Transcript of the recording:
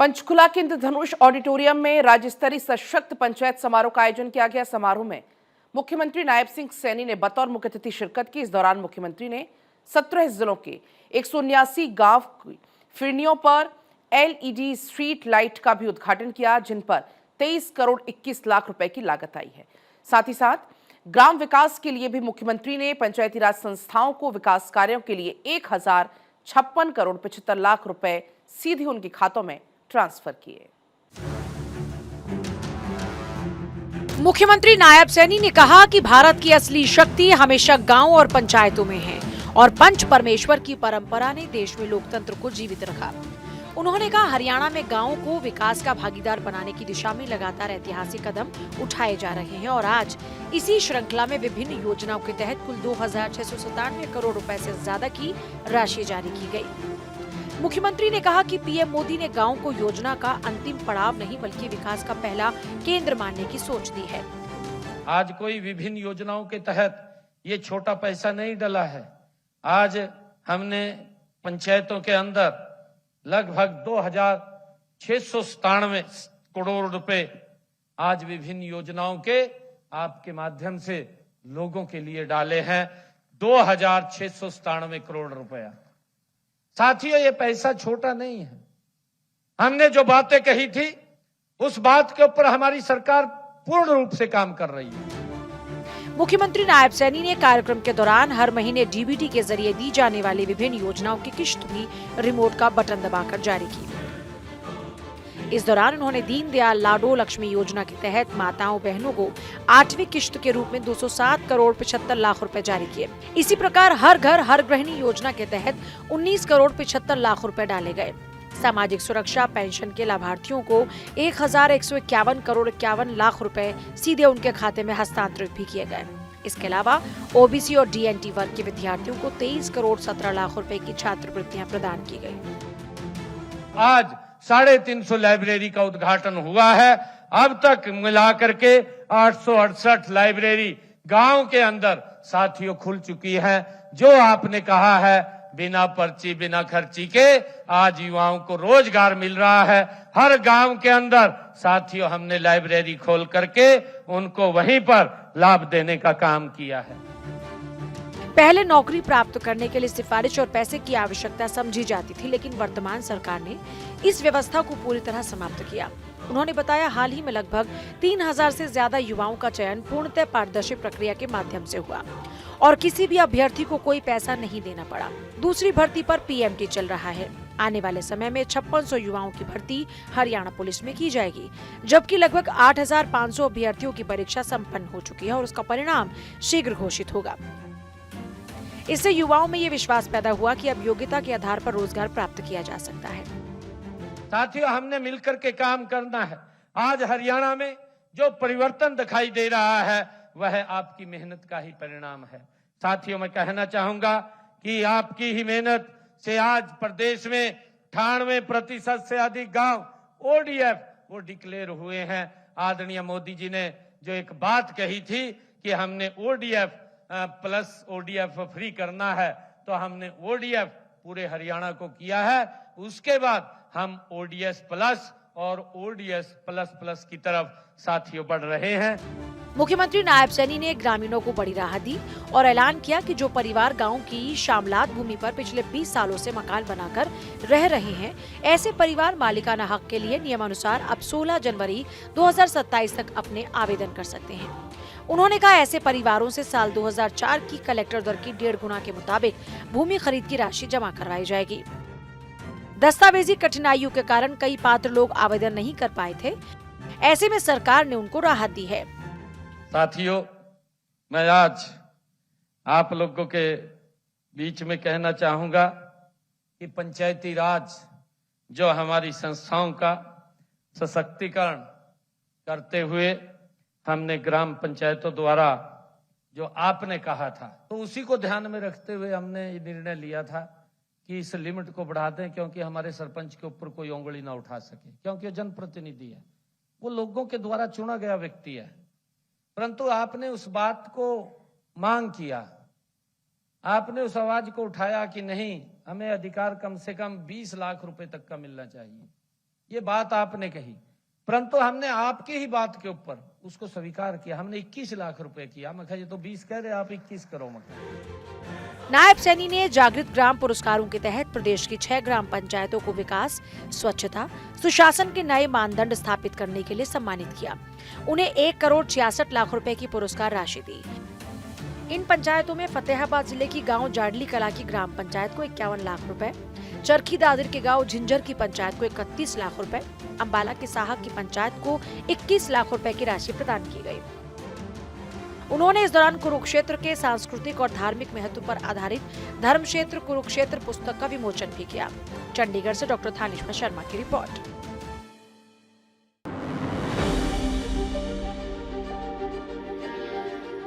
पंचकुला के इंद्रधनुष ऑडिटोरियम में राज्य स्तरीय सशक्त पंचायत समारोह का आयोजन किया गया। समारोह में मुख्यमंत्री नायब सिंह सैनी ने बतौर मुख्य अतिथि शिरकत की। इस दौरान मुख्यमंत्री ने 17 जिलों के 179 गांव की फिरनियों पर एलईडी स्ट्रीट लाइट का भी उद्घाटन किया, जिन पर 23 करोड़ 21 लाख रुपए की लागत आई है। साथ ही साथ ग्राम विकास के लिए भी मुख्यमंत्री ने पंचायती राज संस्थाओं को विकास कार्यों के लिए 1056 करोड़ 75 लाख रुपए सीधे उनके खातों में ट्रांसफर किए। मुख्यमंत्री नायब सैनी ने कहा कि भारत की असली शक्ति हमेशा गांव और पंचायतों में है और पंच परमेश्वर की परंपरा ने देश में लोकतंत्र को जीवित रखा। उन्होंने कहा, हरियाणा में गांवों को विकास का भागीदार बनाने की दिशा में लगातार ऐतिहासिक कदम उठाए जा रहे हैं और आज इसी श्रृंखला में विभिन्न योजनाओं के तहत कुल 2697 करोड़ रुपए से ज्यादा की राशि जारी की गई। मुख्यमंत्री ने कहा कि पीएम मोदी ने गांव को योजना का अंतिम पड़ाव नहीं बल्कि विकास का पहला केंद्र मानने की सोच दी है। आज कोई विभिन्न योजनाओं के तहत ये छोटा पैसा नहीं डला है। आज हमने पंचायतों के अंदर लगभग 2697 करोड़ रुपए आज विभिन्न योजनाओं के आपके माध्यम से लोगों के लिए डाले हैं। 2697 करोड़ रुपया। साथियों, ये पैसा छोटा नहीं है। हमने जो बातें कही थी उस बात के ऊपर हमारी सरकार पूर्ण रूप से काम कर रही है। मुख्यमंत्री नायब सैनी ने कार्यक्रम के दौरान हर महीने डीबीटी के जरिए दी जाने वाली विभिन्न योजनाओं की किश्त भी रिमोट का बटन दबाकर जारी की। इस दौरान उन्होंने दीनदयाल लाडो लक्ष्मी योजना के तहत माताओं बहनों को 8वीं किश्त के रूप में 207 करोड़ 75 लाख रुपए जारी किए। इसी प्रकार हर घर हर गृहिणी योजना के तहत 19 करोड़ 75 लाख रुपए डाले गए। सामाजिक सुरक्षा पेंशन के लाभार्थियों को 1151 करोड़ 51 लाख रुपए सीधे उनके खाते में हस्तांतरित भी किए गए। इसके अलावा ओबीसी और डीएनटी वर्ग के विद्यार्थियों को 23 करोड़ 17 लाख रुपए की छात्रवृत्तियां प्रदान की गई। आज 350 लाइब्रेरी का उद्घाटन हुआ है। अब तक मिलाकर के 868 लाइब्रेरी गांव के अंदर साथियों खुल चुकी है। जो आपने कहा है बिना पर्ची बिना खर्ची के आज युवाओं को रोजगार मिल रहा है। हर गांव के अंदर साथियों हमने लाइब्रेरी खोल करके उनको वहीं पर लाभ देने का काम किया है। पहले नौकरी प्राप्त करने के लिए सिफारिश और पैसे की आवश्यकता समझी जाती थी, लेकिन वर्तमान सरकार ने इस व्यवस्था को पूरी तरह समाप्त किया। उन्होंने बताया, हाल ही में लगभग 3000 से ज्यादा युवाओं का चयन पूर्णतः पारदर्शी प्रक्रिया के माध्यम से हुआ और किसी भी अभ्यर्थी को कोई पैसा नहीं देना पड़ा। दूसरी भर्ती पर पीएमटी चल रहा है। आने वाले समय में 5600 युवाओं की भर्ती हरियाणा पुलिस में की जाएगी, जबकि लगभग 8500 अभ्यर्थियों की परीक्षा संपन्न हो चुकी है और उसका परिणाम शीघ्र घोषित होगा। इससे युवाओं में ये विश्वास पैदा हुआ कि अब योग्यता के आधार पर रोजगार प्राप्त किया जा सकता है। साथियों, हमने मिलकर के काम करना है। आज हरियाणा में जो परिवर्तन दिखाई दे रहा है वह आपकी मेहनत का ही परिणाम है। साथियों, मैं कहना चाहूंगा कि आपकी ही मेहनत से आज प्रदेश में 98% से अधिक गांव ओडीएफ वो डिक्लेयर हुए हैं। आदरणीय मोदी जी ने जो एक बात कही थी कि हमने ओडीएफ प्लस ओडीएफ फ्री करना है, तो हमने ओडीएफ पूरे हरियाणा को किया है। उसके बाद हम ओडीएस प्लस और ओडीएस प्लस प्लस की तरफ साथियों बढ़ रहे हैं। मुख्यमंत्री नायब सैनी ने ग्रामीणों को बड़ी राहत दी और ऐलान किया कि जो परिवार गांव की शामलात भूमि पर पिछले 20 सालों से मकान बनाकर रह रहे हैं, ऐसे परिवार मालिकाना हक के लिए नियमानुसार अब 16 जनवरी 2027 तक अपने आवेदन कर सकते हैं। उन्होंने कहा, ऐसे परिवारों से साल 2004 की कलेक्टर दर की 1.5 गुना के मुताबिक भूमि खरीद की राशि जमा करवाई जाएगी। दस्तावेजी कठिनाइयों के कारण कई पात्र लोग आवेदन नहीं कर पाए थे। ऐसे में सरकार ने उनको राहत दी है। साथियों, मैं आज आप लोगों के बीच में कहना चाहूंगा कि पंचायती राज जो हमारी संस्थाओं का सशक्तिकरण करते हुए हमने ग्राम पंचायतों द्वारा जो आपने कहा था, तो उसी को ध्यान में रखते हुए हमने ये निर्णय लिया था कि इस लिमिट को बढ़ा दें, क्योंकि हमारे सरपंच के ऊपर कोई उंगली ना उठा सके, क्योंकि वो जनप्रतिनिधि है, वो लोगों के द्वारा चुना गया व्यक्ति है। परंतु आपने उस बात को मांग किया, आपने उस आवाज को उठाया कि नहीं, हमें अधिकार कम से कम 20 लाख रुपए तक का मिलना चाहिए। ये बात आपने कही, परंतु हमने आपकी ही बात के ऊपर उसको स्वीकार किया। हमने 21 लाख रुपए किया। मैं कहा ये तो 20 कह रहे, आप 21 करो। नायब सैनी ने जागृत ग्राम पुरस्कारों के तहत प्रदेश की 6 ग्राम पंचायतों को विकास, स्वच्छता, सुशासन के नए मानदंड स्थापित करने के लिए सम्मानित किया। उन्हें 1 करोड़ 66 लाख रुपए की पुरस्कार राशि दी। इन पंचायतों में फतेहाबाद जिले की गांव जाडली कला की ग्राम पंचायत को 51 लाख रुपए, चरखी दादर के गांव झिंझर की पंचायत को 31 लाख रुपए, अंबाला के साहक की पंचायत को 21 लाख रुपए की राशि प्रदान की गई। उन्होंने इस दौरान कुरुक्षेत्र के सांस्कृतिक और धार्मिक महत्व पर आधारित धर्म क्षेत्र कुरुक्षेत्र पुस्तक का विमोचन भी किया। चंडीगढ़ से डॉक्टर थानिशा शर्मा की रिपोर्ट।